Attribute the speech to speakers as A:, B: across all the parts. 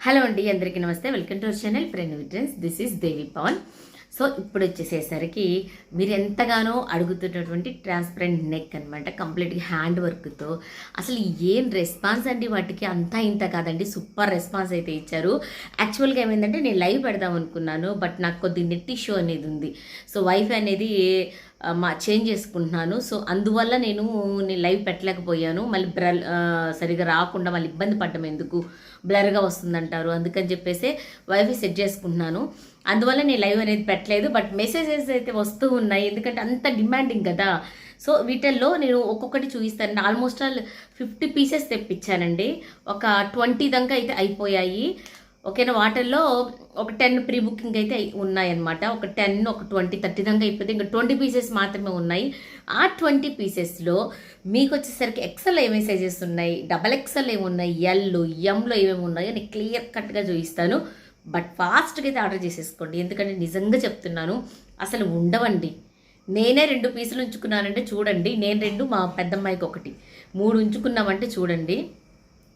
A: Hello అండి, అందరికీ నమస్తే. Welcome to our channel friend విట్రెన్స్. This is Devi Pavan. So ఇప్పుడు వచ్చేసేసరికి మీరు ఎంతగానో అడుగుతున్నటువంటి ట్రాన్స్పరెంట్ నెక్ అనమాట, కంప్లీట్గా హ్యాండ్ వర్క్తో. అసలు ఏం రెస్పాన్స్ అండి వాటికి, అంతా ఇంత కాదండి, సూపర్ రెస్పాన్స్ అయితే ఇచ్చారు. యాక్చువల్గా ఏమైందంటే నేను లైవ్ పెడదాం అనుకున్నాను, బట్ నాకు కొద్ది నెట్ ఇష్యూ అనేది ఉంది. సో వైఫై అనేది చేంజ్ చేసుకుంటున్నాను. సో అందువల్ల నేను లైవ్ పెట్టలేకపోయాను. మళ్ళీ సరిగా రాకుండా మళ్ళీ ఇబ్బంది పడ్డం ఎందుకు, బ్లర్గా వస్తుందంటారు, అందుకని చెప్పేసి వైఫై సెట్ చేసుకుంటున్నాను. అందువల్ల నేను లైవ్ అనేది పెట్టలేదు. బట్ మెసేజెస్ అయితే వస్తూ ఉన్నాయి, ఎందుకంటే అంత డిమాండింగ్ కదా. సో వీటిల్లో నేను ఒక్కొక్కటి చూపిస్తాను. ఆల్మోస్ట్ ఆల్ 50 పీసెస్ తెప్పించానండి. ఒక 20 దాకా అయితే అయిపోయాయి. ఓకేనా, వాటిల్లో ఒక 10 ప్రీ బుకింగ్ అయితే ఉన్నాయన్నమాట. ఒక 10, ఒక 20, 30 దాకా అయిపోతే ఇంకా 20 పీసెస్ మాత్రమే ఉన్నాయి. ఆ 20 పీసెస్లో మీకు వచ్చేసరికి ఎక్సెల్ ఏమేమి సైజెస్ ఉన్నాయి, డబల్ ఎక్సెల్ ఏమున్నాయి, ఎల్ ఎంలో ఏమేమి ఉన్నాయో నేను క్లియర్ కట్గా చూపిస్తాను. బట్ ఫాస్ట్గా అయితే ఆర్డర్ చేసేసుకోండి, ఎందుకంటే నిజంగా చెప్తున్నాను అసలు ఉండవండి. నేనే 2 పీసులు ఉంచుకున్నానంటే చూడండి, నేను 2, మా పెద్దమ్మాయికి 1, 3 ఉంచుకున్నామంటే చూడండి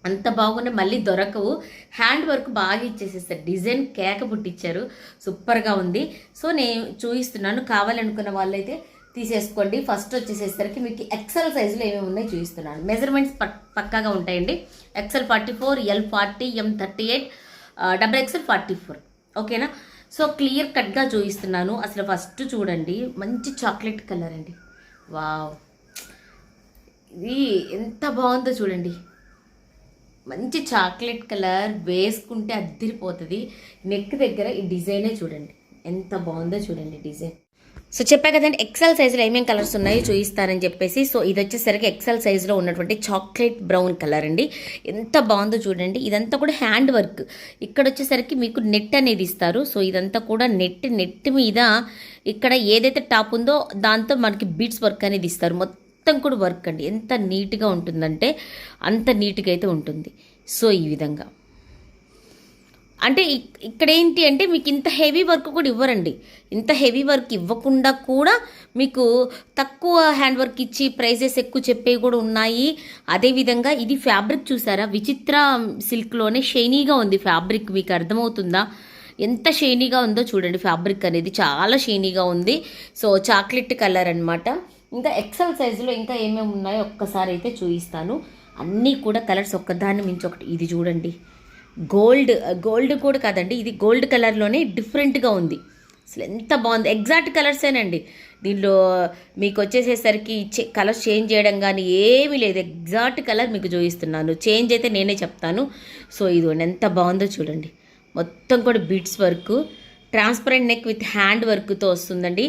A: అంత బాగున్నాయి. మళ్ళీ దొరకవు. హ్యాండ్ వర్క్ బాగా ఇచ్చేసేస్తారు, డిజైన్ కేక పుట్టించారు, సూపర్గా ఉంది. సో నేను చూపిస్తున్నాను, కావాలనుకున్న వాళ్ళైతే తీసేసుకోండి. ఫస్ట్ వచ్చేసేసరికి మీకు ఎక్సెల్ సైజులో ఏమేమి ఉన్నాయి చూపిస్తున్నాను. మెజర్మెంట్స్ పక్కాగా ఉంటాయండి. ఎక్సెల్ 44, ఎల్ 40, ఎం 38, డబుల్ ఎక్సెల్ 44. ఓకేనా, సో క్లియర్ కట్గా చూపిస్తున్నాను. అసలు ఫస్ట్ చూడండి, మంచి చాక్లెట్ కలర్ అండి. వావ్, ఇది ఎంత బాగుందో చూడండి. మంచి చాక్లెట్ కలర్ వేసుకుంటే అద్దరిపోతుంది. నెక్ దగ్గర ఈ డిజైనే చూడండి ఎంత బాగుందో చూడండి డిజైన్. సో చెప్పా కదండి ఎక్సెల్ సైజులో ఏమేమి కలర్స్ ఉన్నాయో చూపిస్తానని చెప్పేసి. సో ఇది వచ్చేసరికి ఎక్సెల్ సైజులో ఉన్నటువంటి చాక్లెట్ బ్రౌన్ కలర్ అండి. ఎంత బాగుందో చూడండి. ఇదంతా కూడా హ్యాండ్ వర్క్. ఇక్కడ వచ్చేసరికి మీకు నెట్ అనేది ఇస్తారు. సో ఇదంతా కూడా నెట్ మీద ఇక్కడ ఏదైతే టాప్ ఉందో దాంతో మనకి బీడ్స్ వర్క్ అనేది ఇస్తారు. మొత్తం కూడా వర్క్ అండి. ఎంత నీట్గా ఉంటుందంటే అంత నీట్గా అయితే ఉంటుంది. సో ఈ విధంగా అంటే ఇక్కడ ఏంటి అంటే మీకు ఇంత హెవీ వర్క్ కూడా ఇవ్వరండి. ఇంత హెవీ వర్క్ ఇవ్వకుండా కూడా మీకు తక్కువ హ్యాండ్ వర్క్ ఇచ్చి ప్రైజెస్ ఎక్కువ చెప్పేవి కూడా ఉన్నాయి. అదేవిధంగా ఇది ఫ్యాబ్రిక్ చూసారా, విచిత్ర సిల్క్లోనే షైనీగా ఉంది ఫ్యాబ్రిక్. మీకు అర్థమవుతుందా ఎంత షైనీగా ఉందో చూడండి. ఫ్యాబ్రిక్ అనేది చాలా షైనీగా ఉంది. సో చాక్లెట్ కలర్ అనమాట. ఇంకా ఎక్సెల్ సైజులో ఇంకా ఏమేమి ఉన్నాయో ఒక్కసారి అయితే చూపిస్తాను. అన్నీ కూడా కలర్స్ ఒక్కదాన్ని మించి ఒకటి. ఇది చూడండి, గోల్డ్ కూడా కాదండి, ఇది గోల్డ్ కలర్లోనే డిఫరెంట్గా ఉంది. అసలు ఎంత బాగుంది. ఎగ్జాక్ట్ కలర్సేనండి. దీనిలో మీకు వచ్చేసేసరికి కలర్స్ చేంజ్ చేయడం కానీ ఏమీ లేదు. ఎగ్జాక్ట్ కలర్ మీకు చూపిస్తున్నాను. చేంజ్ అయితే నేనే చెప్తాను. సో ఇది ఎంత బాగుందో చూడండి. మొత్తం కూడా beads work, transparent neck with hand వర్క్తో వస్తుందండి.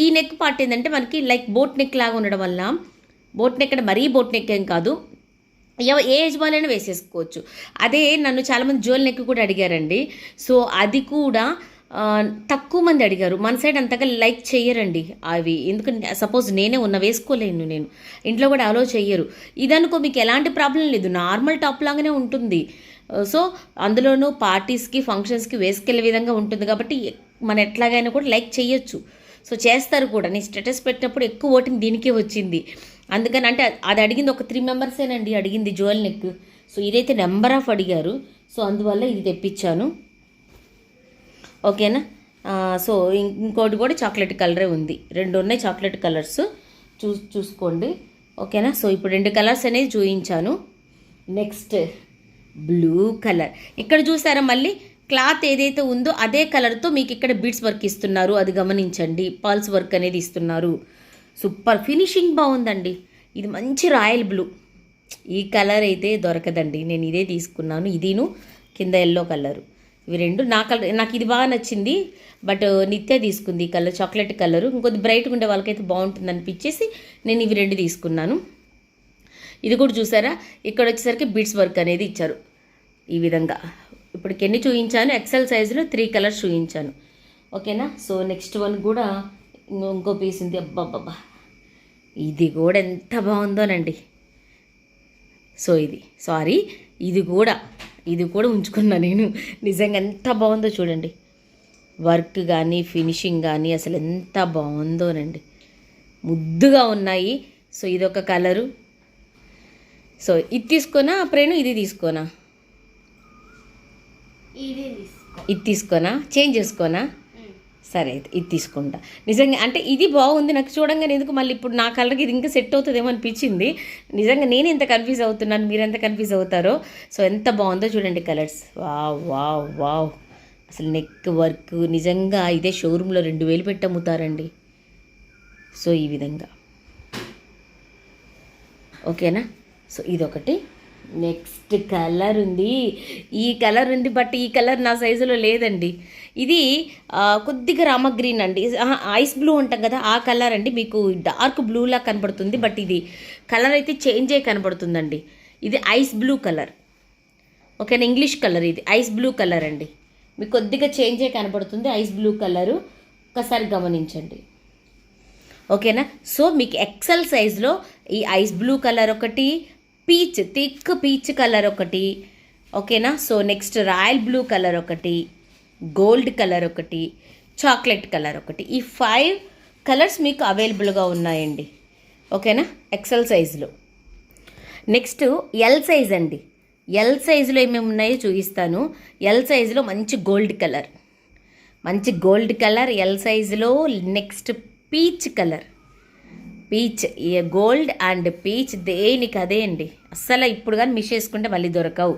A: ఈ నెక్ పార్ట్ ఏంటంటే మనకి లైక్ బోట్ నెక్ లాగా ఉండడం వల్ల, బోట్ నెక్ అంటే మరీ బోట్ నెక్ ఏం కాదు, ఏ ఏజ్ వాళ్ళైనా వేసేసుకోవచ్చు. అదే నన్ను చాలామంది జ్యువెల్ నెక్ కూడా అడిగారండి. సో అది కూడా తక్కువ మంది అడిగారు. మన సైడ్ అంతగా లైక్ చెయ్యరండి అవి. ఎందుకంటే సపోజ్ నేనే వేసుకోలేను, నేను ఇంట్లో కూడా అలో చెయ్యరు. ఇదనుకో మీకు ఎలాంటి ప్రాబ్లం లేదు, నార్మల్ టాప్ లాగానే ఉంటుంది. సో అందులోనూ పార్టీస్కి ఫంక్షన్స్కి వేసుకెళ్ళే విధంగా ఉంటుంది కాబట్టి మనం ఎట్లాగైనా కూడా లైక్ చేయొచ్చు. సో చేస్తారు కూడా. నేను స్టేటస్ పెట్టినప్పుడు ఎక్కువ ఓటింగ్ దీనికే వచ్చింది. అందుకని అంటే అది అడిగింది ఒక 3 మెంబర్సేనండి అడిగింది జ్యువెల్ నెక్. సో ఇదైతే నెంబర్ ఆఫ్ అడిగారు. సో అందువల్ల ఇది తెప్పించాను. ఓకేనా, సో ఇంకోటి కూడా చాక్లెట్ కలరే ఉంది. 2 ఉన్నాయి చాక్లెట్ కలర్స్, చూసుకోండి. ఓకేనా, సో ఇప్పుడు 2 కలర్స్ అనేది చూపించాను. Next blue colour. ఇక్కడ చూసారా, మళ్ళీ క్లాత్ ఏదైతే ఉందో అదే కలర్తో మీకు ఇక్కడ బీడ్స్ వర్క్ ఇస్తున్నారు, అది గమనించండి. పల్స్ వర్క్ అనేది ఇస్తున్నారు. సూపర్ ఫినిషింగ్ బాగుందండి. ఇది మంచి రాయల్ బ్లూ. ఈ కలర్ అయితే దొరకదండి, నేను ఇదే తీసుకున్నాను. ఇదిను కింద ఎల్లో కలరు, ఇవి 2 నాకు ఇది బాగా నచ్చింది. బట్ నిత్య తీసుకుంది ఈ కలర్, చాక్లెట్ కలరు. ఇంకొద్ది బ్రైట్గా ఉండే వాళ్ళకైతే బాగుంటుంది అనిపించేసి నేను ఇవి 2 తీసుకున్నాను. ఇది కూడా చూసారా, ఇక్కడ వచ్చేసరికి బీడ్స్ వర్క్ అనేది ఇచ్చారు ఈ విధంగా. ఇప్పటికి ఎన్ని చూపించాను, ఎక్సెల్ సైజులో 3 కలర్స్ చూపించాను. ఓకేనా, సో నెక్స్ట్ వన్ కూడా ఇంకో పీస్ ఉంది. అబ్బాబ్బా, ఇది కూడా ఎంత బాగుందోనండి. సో ఇది కూడా ఉంచుకున్నా నేను. నిజంగా ఎంత బాగుందో చూడండి. వర్క్ కానీ ఫినిషింగ్ కానీ అసలు ఎంత బాగుందోనండి, ముద్దుగా ఉన్నాయి. సో ఇదొక కలరు. సో ఇది తీసుకోనా ప్రేణు, ఇది తీసుకోనా? ఇది తీసుకోనా, చేంజ్ చేసుకోనా? సరే అయితే ఇది తీసుకుంటా. నిజంగా అంటే ఇది బాగుంది నాకు చూడంగానే, ఎందుకు మళ్ళీ ఇప్పుడు నా కలర్కి ఇది ఇంకా సెట్ అవుతుందేమో అనిపించింది. నిజంగా నేను ఎంత కన్ఫ్యూజ్ అవుతున్నాను, మీరు ఎంత కన్ఫ్యూజ్ అవుతారో. సో ఎంత బాగుందో చూడండి కలర్స్. వావ్ వావ్ వావ్, అసలు నెక్ వర్క్ నిజంగా ఇదే షోరూంలో 2000 పెట్టి అమ్ముతారండి. సో ఈ విధంగా ఓకేనా. సో ఇదొకటి. నెక్స్ట్ కలర్ ఉంది, ఈ కలర్ ఉంది, బట్ ఈ కలర్ నా సైజులో లేదండి. ఇది కొద్దిగా రామ గ్రీన్ అండి, ఐస్ బ్లూ ఉంటాం కదా ఆ కలర్ అండి. మీకు డార్క్ బ్లూలా కనబడుతుంది, బట్ ఇది కలర్ అయితే చేంజ్ అయ్యి కనబడుతుందండి. ఇది ఐస్ బ్లూ కలర్, ఓకేనా, ఇంగ్లీష్ కలర్. ఇది ఐస్ బ్లూ కలర్ అండి, మీకు కొద్దిగా చేంజ్ అయ్యి కనబడుతుంది ఐస్ బ్లూ కలరు. ఒకసారి గమనించండి, ఓకేనా. సో మీకు ఎక్సెల్ సైజ్లో ఈ ఐస్ బ్లూ కలర్ ఒకటి, పీచ్ థిక్ పీచ్ కలర్ ఒకటి, ఓకేనా. So next royal blue colour ఒకటి, గోల్డ్ కలర్ ఒకటి, చాక్లెట్ కలర్ ఒకటి. ఈ 5 కలర్స్ మీకు అవైలబుల్గా ఉన్నాయండి, ఓకేనా, ఎక్సెల్ సైజులో. నెక్స్ట్ ఎల్ సైజ్ అండి. ఎల్ సైజులో ఏమేమి ఉన్నాయో చూపిస్తాను. ఎల్ సైజులో మంచి గోల్డ్ కలర్, మంచి గోల్డ్ కలర్ ఎల్ సైజులో. Next peach colour, peach, gold and peach దేనికి అదే అండి. అస్సలు ఇప్పుడు కానీ మిస్ చేసుకుంటే మళ్ళీ దొరకవు.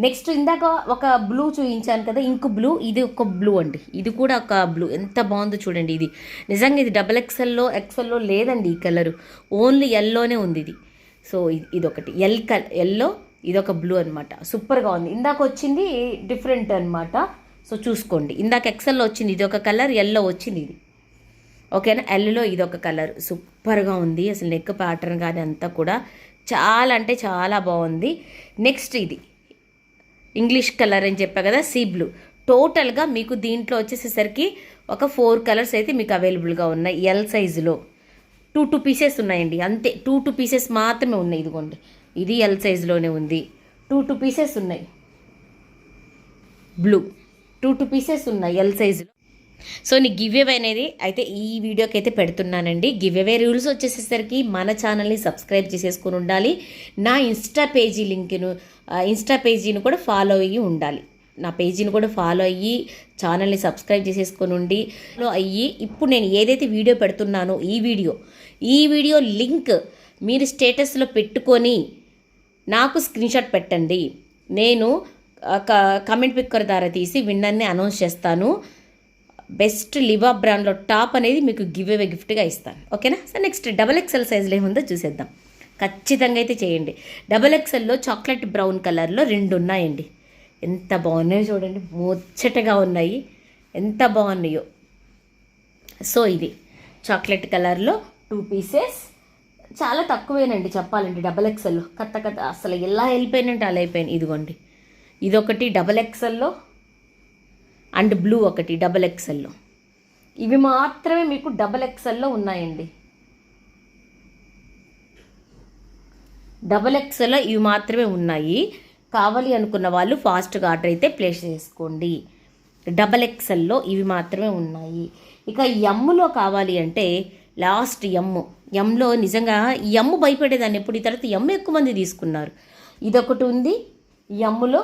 A: నెక్స్ట్ ఇందాక ఒక బ్లూ చూపించాను కదా, ఇంకో బ్లూ, ఇది ఒక బ్లూ అండి. ఇది కూడా ఒక బ్లూ, ఎంత బాగుందో చూడండి. ఇది నిజంగా ఇది ఎక్సెల్లో లేదండి ఈ కలరు, ఓన్లీ ఎల్లోనే ఉంది ఇది. సో ఇదొకటి ఎల్లో, ఇదొక బ్లూ అనమాట. సూపర్గా ఉంది. ఇందాక వచ్చింది డిఫరెంట్ అనమాట. సో చూసుకోండి, ఇందాక ఎక్సెల్లో వచ్చింది ఇది ఒక కలర్, ఎల్లో వచ్చింది ఇది, ఓకేనా. ఎల్లో ఇదొక కలర్, సూపర్గా ఉంది. అసలు నెక్ ప్యాటర్న్ కానీ అంతా కూడా చాలా అంటే చాలా బాగుంది. నెక్స్ట్ ఇది ఇంగ్లీష్ కలర్ అని చెప్పా కదా, సీ బ్లూ. టోటల్గా మీకు దీంట్లో వచ్చేసేసరికి ఒక 4 కలర్స్ అయితే మీకు అవైలబుల్గా ఉన్నాయి ఎల్ సైజులో. 2 పీసెస్ ఉన్నాయండి, అంతే. 2 పీసెస్ మాత్రమే ఉన్నాయి. ఇదిగోండి, ఇది ఎల్ సైజులోనే ఉంది. 2 పీసెస్ ఉన్నాయి బ్లూ, 2 పీసెస్ ఉన్నాయి ఎల్ సైజులో. సో నీ గివ్ అవే అనేది అయితే ఈ వీడియోకి అయితే పెడుతున్నానండి. గివ్ అవే రూల్స్ వచ్చేసేసరికి మన ఛానల్ని సబ్స్క్రైబ్ చేసేసుకుని ఉండాలి. నా ఇన్స్టా పేజీని కూడా ఫాలో అయ్యి ఉండాలి. నా పేజీని కూడా ఫాలో అయ్యి ఛానల్ని సబ్స్క్రైబ్ చేసేసుకొని ఉండి ఇప్పుడు నేను ఏదైతే వీడియో పెడుతున్నానో ఈ వీడియో లింక్ మీరు స్టేటస్లో పెట్టుకొని నాకు స్క్రీన్షాట్ పెట్టండి. నేను కమెంట్ పిక్కర్ ద్వారా తీసి విన్నర్ని అనౌన్స్ చేస్తాను. బెస్ట్ లివా బ్రాండ్లో టాప్ అనేది మీకు గివ్ అవే గిఫ్ట్గా ఇస్తాను, ఓకేనా. సో నెక్స్ట్ XXL సైజులో ఏముందో చూసేద్దాం. ఖచ్చితంగా అయితే చేయండి. XXLలో చాక్లెట్ బ్రౌన్ కలర్లో 2 ఉన్నాయండి. ఎంత బాగున్నాయో చూడండి, ముచ్చటగా ఉన్నాయి, ఎంత బాగున్నాయో. సో ఇది చాక్లెట్ కలర్లో 2 పీసెస్, చాలా తక్కువేనండి చెప్పాలంటే XXLలో. కథ అసలు ఎలా వెళ్ళిపోయినంటే అలా అయిపోయాను. ఇదిగోండి, ఇదొకటి XXLలో అండ్ బ్లూ ఒకటి XXLలో. ఇవి మాత్రమే మీకు XXLలో ఉన్నాయండి. XXLలో ఇవి మాత్రమే ఉన్నాయి. కావాలి అనుకున్న వాళ్ళు ఫాస్ట్గా ఆర్డర్ అయితే ప్లేస్ చేసుకోండి. XXLలో ఇవి మాత్రమే ఉన్నాయి. ఇక ఎమ్లో కావాలి అంటే లాస్ట్ ఎమ్లో నిజంగా ఎమ్ భయపడేదాన్ని ఎప్పుడు, ఈ తర్వాత ఎమ్ ఎక్కువ మంది తీసుకున్నారు. ఇదొకటి ఉంది ఎమ్లో.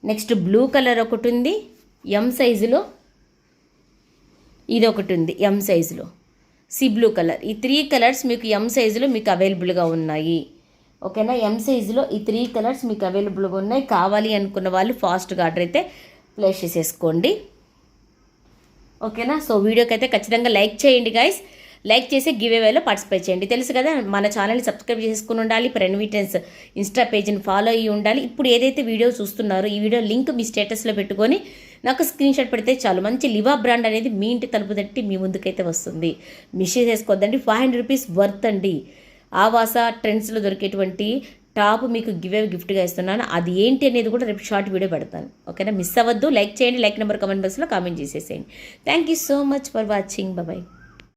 A: నెక్స్ట్ బ్లూ కలర్ ఒకటి ఉంది ఎం సైజులో, ఇది ఒకటి ఉంది ఎం సైజులో, సీ బ్లూ కలర్. ఈ 3 కలర్స్ మీకు ఎం సైజులో మీకు అవైలబుల్గా ఉన్నాయి, ఓకేనా. ఎం సైజులో ఈ 3 కలర్స్ మీకు అవైలబుల్గా ఉన్నాయి. కావాలి అనుకున్న వాళ్ళు ఫాస్ట్గా ఆర్డర్ అయితే ప్లేస్ చేసేసుకోండి, ఓకేనా. సో వీడియోకి అయితే ఖచ్చితంగా లైక్ చేయండి గైస్. లైక్ చేసి గివ్ అవేలో పార్టిసిపేట్ చేయండి. తెలుసు కదా, మన ఛానల్ని సబ్స్క్రైబ్ చేసుకుని ఉండాలి. ప్రెన్విటెన్స్ ఇన్స్టా పేజ్ని ఫాలో అయ్యి ఉండాలి. ఇప్పుడు ఏదైతే వీడియో చూస్తున్నారో ఈ వీడియో లింక్ మీ స్టేటస్లో పెట్టుకొని నాకు స్క్రీన్షాట్ పెడితే చాలు. మంచి లివా బ్రాండ్ అనేది మీ ఇంటి తలుపు తట్టి మీ ముందుకైతే వస్తుంది. మిస్ చేసుకోవద్దండి. 500 రూపీస్ వర్త్ అండి. ఆవాస ట్రెండ్స్లో దొరికేటువంటి టాప్ మీకు గిఫ్ట్గా ఇస్తున్నాను. అది ఏంటి అనేది కూడా రేపు షార్ట్ వీడియో పెడతాను, ఓకేనా. మిస్ అవ్వద్దు. లైక్ చేయండి. లైక్ నెంబర్ కామెంట్ బాక్స్లో కామెంట్ చేసేసేయండి. Thank you so much for watching. Bye.